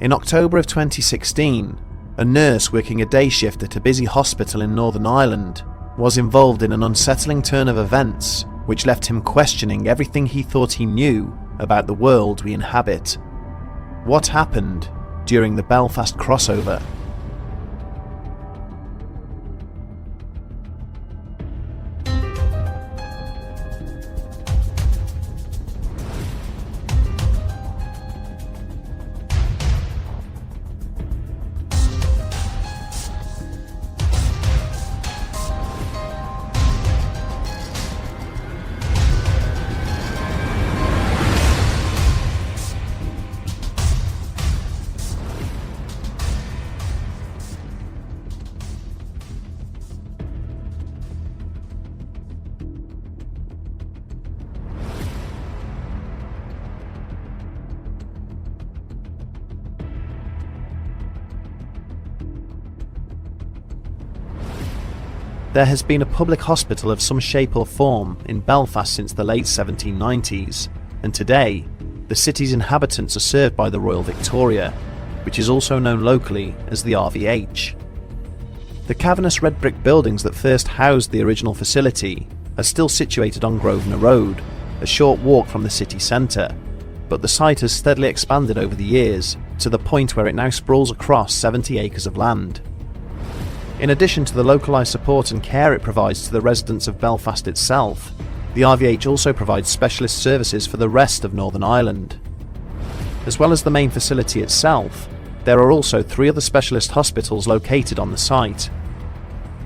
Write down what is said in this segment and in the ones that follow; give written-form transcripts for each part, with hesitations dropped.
In October of 2016, a nurse working a day shift at a busy hospital in Northern Ireland was involved in an unsettling turn of events which left him questioning everything he thought he knew about the world we inhabit. What happened during the Belfast crossover? There has been a public hospital of some shape or form in Belfast since the late 1790s, and today, the city's inhabitants are served by the Royal Victoria, which is also known locally as the RVH. The cavernous red brick buildings that first housed the original facility are still situated on Grosvenor Road, a short walk from the city centre, but the site has steadily expanded over the years to the point where it now sprawls across 70 acres of land. In addition to the localised support and care it provides to the residents of Belfast itself, the RVH also provides specialist services for the rest of Northern Ireland. As well as the main facility itself, there are also 3 other specialist hospitals located on the site.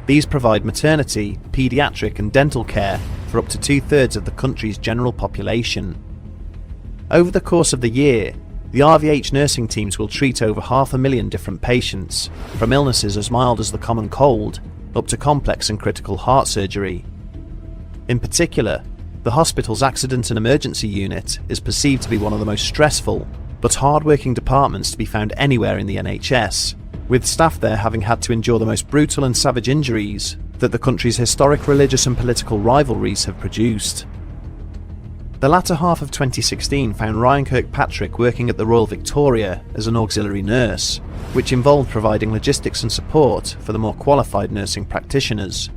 These provide maternity, paediatric and dental care for up to 2/3 of the country's general population. Over the course of the year, the RVH nursing teams will treat over 500,000 different patients, from illnesses as mild as the common cold up to complex and critical heart surgery. In particular, the hospital's accident and emergency unit is perceived to be one of the most stressful but hard-working departments to be found anywhere in the NHS, with staff there having had to endure the most brutal and savage injuries that the country's historic religious and political rivalries have produced. The latter half of 2016 found Ryan Kirkpatrick working at the Royal Victoria as an auxiliary nurse, which involved providing logistics and support for the more qualified nursing practitioners.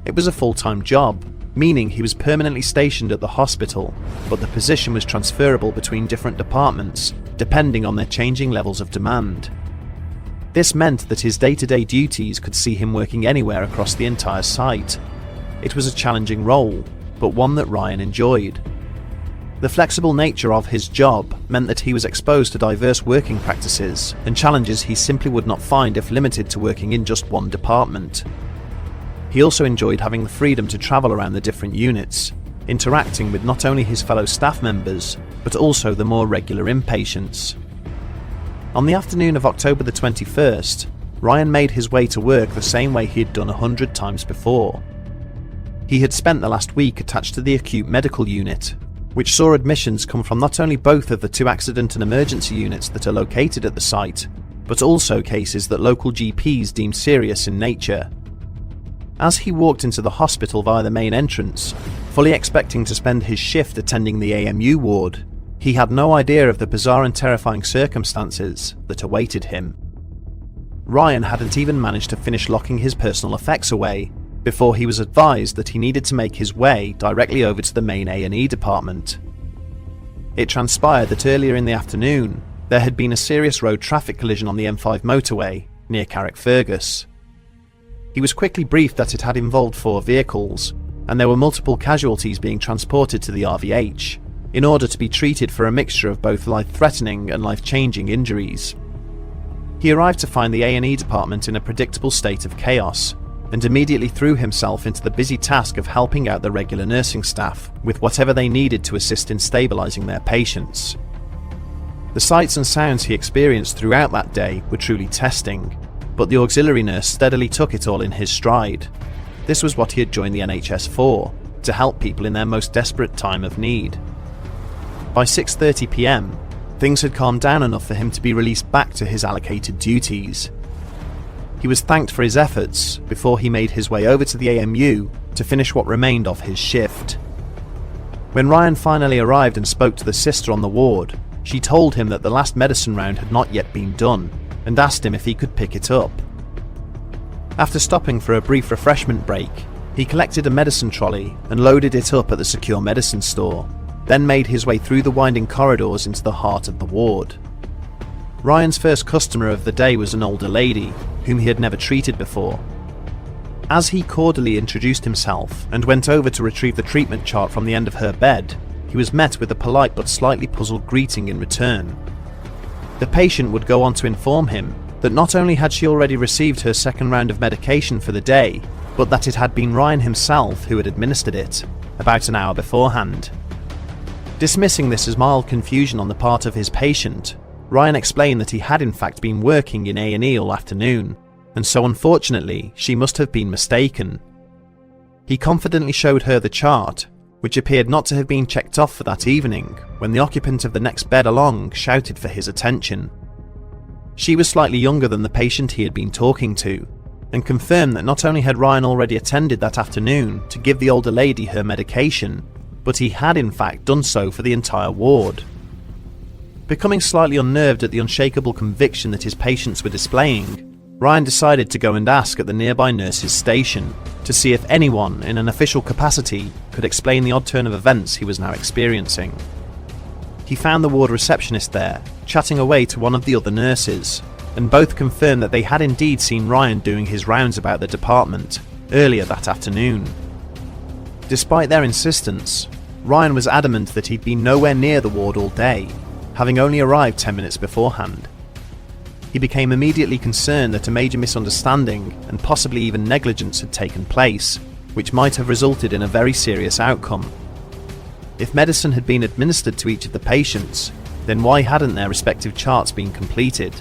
It was a full-time job, meaning he was permanently stationed at the hospital, but the position was transferable between different departments, depending on their changing levels of demand. This meant that his day-to-day duties could see him working anywhere across the entire site. It was a challenging role, but one that Ryan enjoyed. The flexible nature of his job meant that he was exposed to diverse working practices and challenges he simply would not find if limited to working in just one department. He also enjoyed having the freedom to travel around the different units, interacting with not only his fellow staff members, but also the more regular inpatients. On the afternoon of October the 21st, Ryan made his way to work the same way he had done 100 times before. He had spent the last week attached to the acute medical unit, which saw admissions come from not only both of the 2 accident and emergency units that are located at the site, but also cases that local GPs deemed serious in nature. As he walked into the hospital via the main entrance, fully expecting to spend his shift attending the AMU ward, he had no idea of the bizarre and terrifying circumstances that awaited him. Ryan hadn't even managed to finish locking his personal effects away before he was advised that he needed to make his way directly over to the main A&E department. It transpired that earlier in the afternoon, there had been a serious road traffic collision on the M5 motorway near Carrickfergus. He was quickly briefed that it had involved 4 vehicles, and there were multiple casualties being transported to the RVH, in order to be treated for a mixture of both life-threatening and life-changing injuries. He arrived to find the A&E department in a predictable state of chaos, and immediately threw himself into the busy task of helping out the regular nursing staff with whatever they needed to assist in stabilising their patients. The sights and sounds he experienced throughout that day were truly testing, but the auxiliary nurse steadily took it all in his stride. This was what he had joined the NHS for, to help people in their most desperate time of need. By 6:30 PM, things had calmed down enough for him to be released back to his allocated duties. He was thanked for his efforts before he made his way over to the AMU to finish what remained of his shift. When Ryan finally arrived and spoke to the sister on the ward, She told him that the last medicine round had not yet been done and asked him if he could pick it up. After stopping for a brief refreshment break, he collected a medicine trolley and loaded it up at the secure medicine store, then made his way through the winding corridors into the heart of the ward. Ryan's first customer of the day was an older lady, whom he had never treated before. As he cordially introduced himself and went over to retrieve the treatment chart from the end of her bed, he was met with a polite but slightly puzzled greeting in return. The patient would go on to inform him that not only had she already received her second round of medication for the day, but that it had been Ryan himself who had administered it, about an hour beforehand. Dismissing this as mild confusion on the part of his patient, Ryan explained that he had in fact been working in A&E all afternoon, and so unfortunately she must have been mistaken. He confidently showed her the chart, which appeared not to have been checked off for that evening, when the occupant of the next bed along shouted for his attention. She was slightly younger than the patient he had been talking to, and confirmed that not only had Ryan already attended that afternoon to give the older lady her medication, but he had in fact done so for the entire ward. Becoming slightly unnerved at the unshakable conviction that his patients were displaying, Ryan decided to go and ask at the nearby nurse's station to see if anyone in an official capacity could explain the odd turn of events he was now experiencing. He found the ward receptionist there, chatting away to one of the other nurses, and both confirmed that they had indeed seen Ryan doing his rounds about the department earlier that afternoon. Despite their insistence, Ryan was adamant that he'd been nowhere near the ward all day, having only arrived 10 minutes beforehand. He became immediately concerned that a major misunderstanding and possibly even negligence had taken place, which might have resulted in a very serious outcome. If medicine had been administered to each of the patients, then why hadn't their respective charts been completed?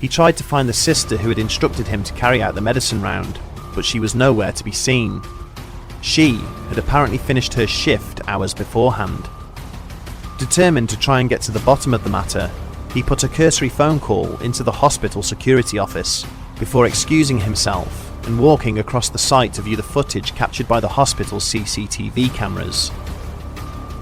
He tried to find the sister who had instructed him to carry out the medicine round, but she was nowhere to be seen. She had apparently finished her shift hours beforehand. Determined to try and get to the bottom of the matter, he put a cursory phone call into the hospital security office before excusing himself and walking across the site to view the footage captured by the hospital's CCTV cameras.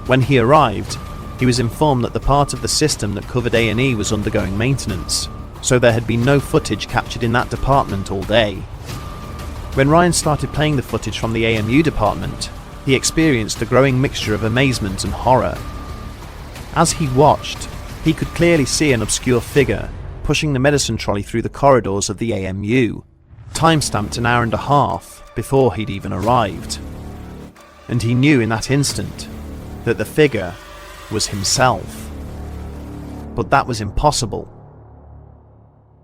When he arrived, he was informed that the part of the system that covered A&E was undergoing maintenance, so there had been no footage captured in that department all day. When Ryan started playing the footage from the AMU department, he experienced a growing mixture of amazement and horror. As he watched, he could clearly see an obscure figure pushing the medicine trolley through the corridors of the AMU, time-stamped an hour and a half before he'd even arrived. And he knew in that instant that the figure was himself. But that was impossible.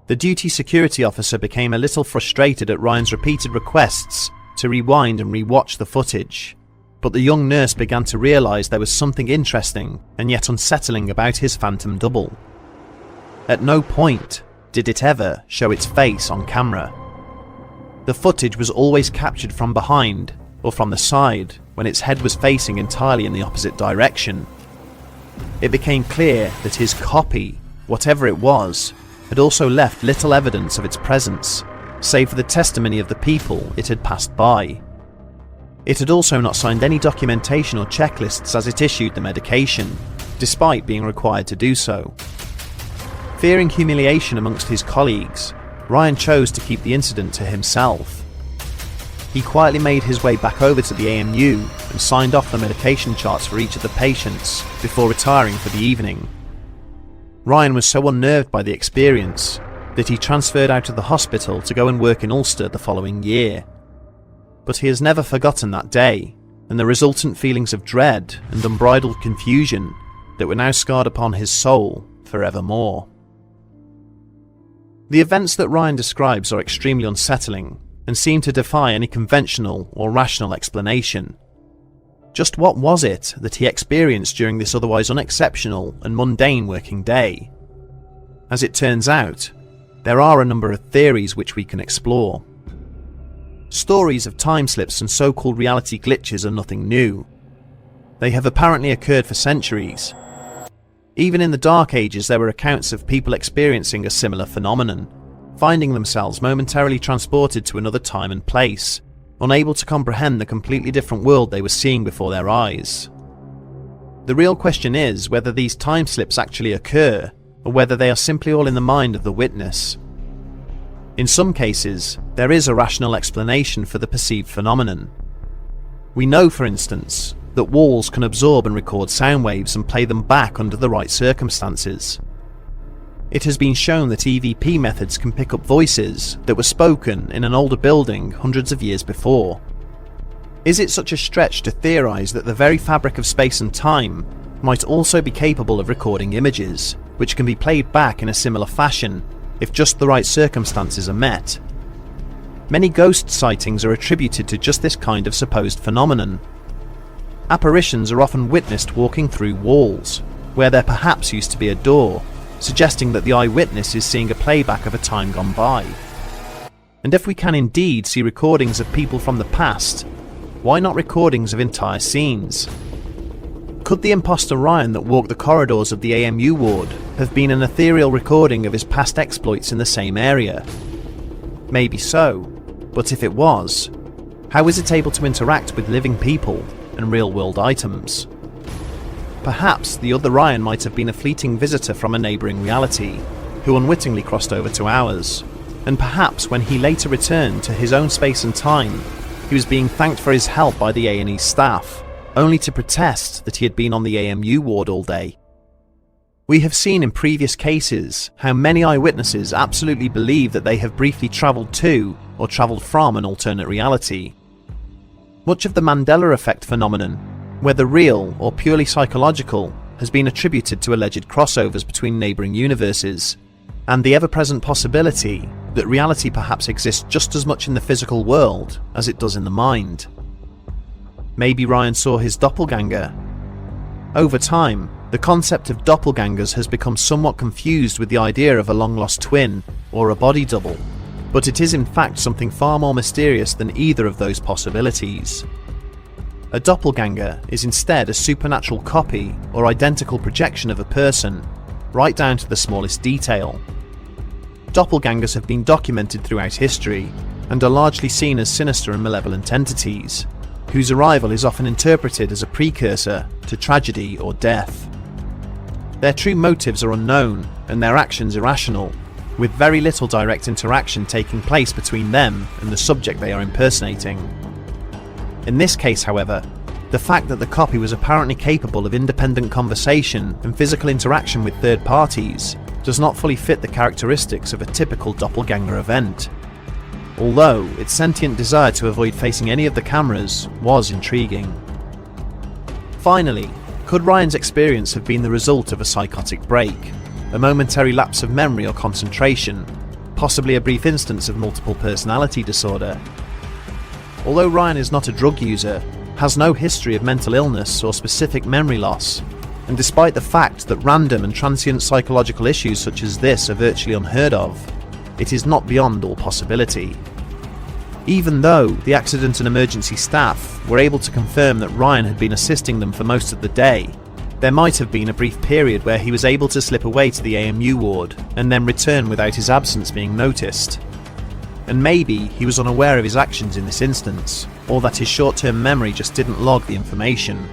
The duty security officer became a little frustrated at Ryan's repeated requests to rewind and re-watch the footage, but the young nurse began to realise there was something interesting and yet unsettling about his phantom double. At no point did it ever show its face on camera. The footage was always captured from behind or from the side when its head was facing entirely in the opposite direction. It became clear that his copy, whatever it was, had also left little evidence of its presence, save for the testimony of the people it had passed by. It had also not signed any documentation or checklists as it issued the medication, despite being required to do so. Fearing humiliation amongst his colleagues, Ryan chose to keep the incident to himself. He quietly made his way back over to the AMU and signed off the medication charts for each of the patients before retiring for the evening. Ryan was so unnerved by the experience that he transferred out of the hospital to go and work in Ulster the following year. But he has never forgotten that day and the resultant feelings of dread and unbridled confusion that were now scarred upon his soul forevermore. The events that Ryan describes are extremely unsettling and seem to defy any conventional or rational explanation. Just what was it that he experienced during this otherwise unexceptional and mundane working day? As it turns out, there are a number of theories which we can explore. Stories of time slips and so-called reality glitches are nothing new. They have apparently occurred for centuries. Even in the Dark Ages there were accounts of people experiencing a similar phenomenon, finding themselves momentarily transported to another time and place, unable to comprehend the completely different world they were seeing before their eyes. The real question is whether these time slips actually occur, or whether they are simply all in the mind of the witness. In some cases, there is a rational explanation for the perceived phenomenon. We know, for instance, that walls can absorb and record sound waves and play them back under the right circumstances. It has been shown that EVP methods can pick up voices that were spoken in an older building hundreds of years before. Is it such a stretch to theorize that the very fabric of space and time might also be capable of recording images, which can be played back in a similar fashion if just the right circumstances are met? Many ghost sightings are attributed to just this kind of supposed phenomenon. Apparitions are often witnessed walking through walls, where there perhaps used to be a door, suggesting that the eyewitness is seeing a playback of a time gone by. And if we can indeed see recordings of people from the past, why not recordings of entire scenes? Could the imposter Ryan that walked the corridors of the AMU ward have been an ethereal recording of his past exploits in the same area? Maybe so, but if it was, how is it able to interact with living people and real-world items? Perhaps the other Ryan might have been a fleeting visitor from a neighbouring reality, who unwittingly crossed over to ours, and perhaps when he later returned to his own space and time, he was being thanked for his help by the A&E staff, only to protest that he had been on the AMU ward all day. We have seen in previous cases how many eyewitnesses absolutely believe that they have briefly travelled to or travelled from an alternate reality. Much of the Mandela effect phenomenon, whether real or purely psychological, has been attributed to alleged crossovers between neighbouring universes, and the ever-present possibility that reality perhaps exists just as much in the physical world as it does in the mind. Maybe Ryan saw his doppelganger. Over time, the concept of doppelgangers has become somewhat confused with the idea of a long-lost twin or a body double, but it is in fact something far more mysterious than either of those possibilities. A doppelganger is instead a supernatural copy or identical projection of a person, right down to the smallest detail. Doppelgangers have been documented throughout history and are largely seen as sinister and malevolent entities, whose arrival is often interpreted as a precursor to tragedy or death. Their true motives are unknown and their actions irrational, with very little direct interaction taking place between them and the subject they are impersonating. In this case, however, the fact that the copy was apparently capable of independent conversation and physical interaction with third parties does not fully fit the characteristics of a typical doppelganger event, although its sentient desire to avoid facing any of the cameras was intriguing. Finally, could Ryan's experience have been the result of a psychotic break, a momentary lapse of memory or concentration, possibly a brief instance of multiple personality disorder? Although Ryan is not a drug user, has no history of mental illness or specific memory loss, and despite the fact that random and transient psychological issues such as this are virtually unheard of, it is not beyond all possibility. Even though the accident and emergency staff were able to confirm that Ryan had been assisting them for most of the day, there might have been a brief period where he was able to slip away to the AMU ward and then return without his absence being noticed. And maybe he was unaware of his actions in this instance, or that his short-term memory just didn't log the information.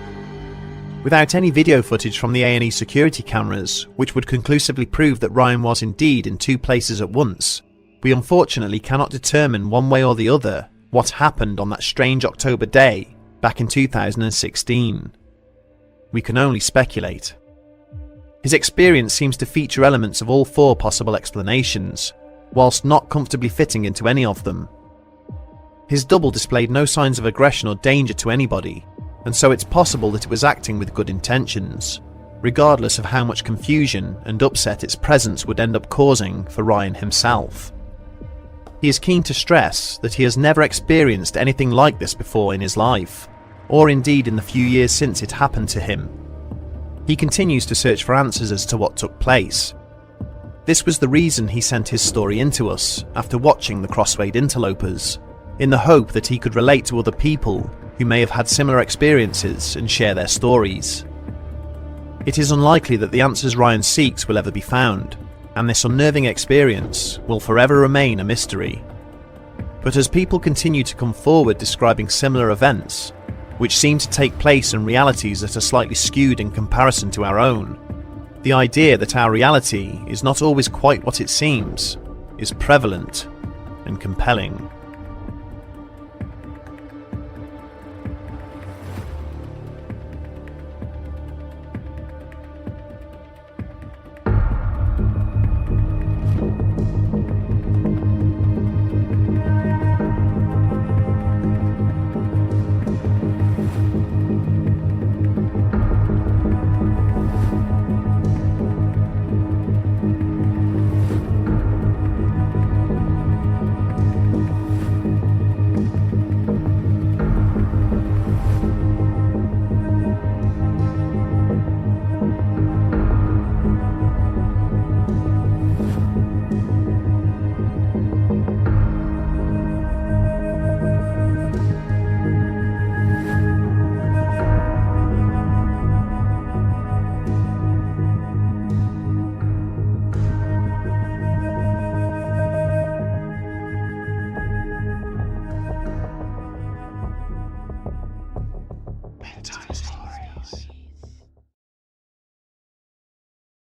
Without any video footage from the A&E security cameras, which would conclusively prove that Ryan was indeed in two places at once, we unfortunately cannot determine one way or the other what happened on that strange October day back in 2016. We can only speculate. His experience seems to feature elements of all four possible explanations, whilst not comfortably fitting into any of them. His double displayed no signs of aggression or danger to anybody, and so it's possible that it was acting with good intentions, regardless of how much confusion and upset its presence would end up causing for Ryan himself. He is keen to stress that he has never experienced anything like this before in his life, or indeed in the few years since it happened to him. He continues to search for answers as to what took place. This was the reason he sent his story in to us after watching the Crossfade Interlopers, in the hope that he could relate to other people who may have had similar experiences and share their stories. It is unlikely that the answers Ryan seeks will ever be found, and this unnerving experience will forever remain a mystery. But as people continue to come forward describing similar events, which seem to take place in realities that are slightly skewed in comparison to our own. The idea that our reality is not always quite what it seems is prevalent and compelling.